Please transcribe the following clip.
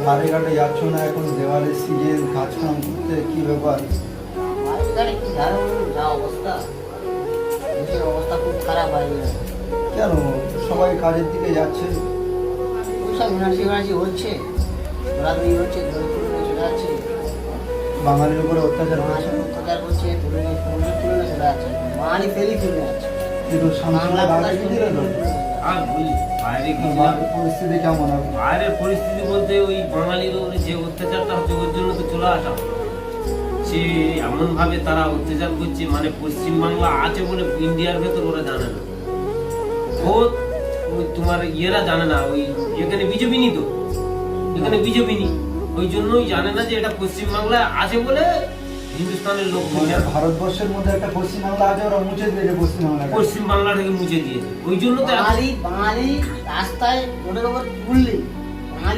ধারে ঘাটে যাচ্ছ না, এখন দেওয়ালের সিজন, কাজ কাম করতে, কি ব্যাপার? কি দারুণ যা অবস্থা, দেশের অবস্থা খুব খারাপ হয়ে গেছে। কেন সবাই কাজের দিকে যাচ্ছে? ওইসব এনার্জি হচ্ছে, ধরাধরি হচ্ছে, ধরে তুলে চলে যাচ্ছে, বাঙালির উপরে অত্যাচার হচ্ছে। অত্যাচার করছে, তুলে নিয়ে তুলে চলে যাচ্ছে, বাঙালি ফেলি চলে যাচ্ছে। কিন্তু বাংলা ভাষা শুনে আর বলি বাইরে বাইরের পরিস্থিতি কেমন হবে? বাইরের পরিস্থিতি বলতে ওই বাঙালির উপরে যে অত্যাচারটা হচ্ছে ওর জন্য তো চলে আসা। সে এমন ভাবে তারা অত্যাচার করছে, মানে পশ্চিমবাংলা আছে বলে ইন্ডিয়ার ভেতর ওরা জানে না। ওই তোমার ইয়েরা জানে না, ওই এখানে বিজেপি নি, তো এখানে বিজেপি নি, ওই জন্যই জানে না যে এটা পশ্চিমবাংলায় আছে বলে হিন্দুস্তানের লোক ভারতবর্ষের মধ্যে একটা পশ্চিমবাংলা আছে, ওরা মুছে দিয়েছে পশ্চিমবাংলা থেকে মুছে দিয়েছে, ওই জন্য তো বাঙালি রাস্তায় রোডের উপর তুললে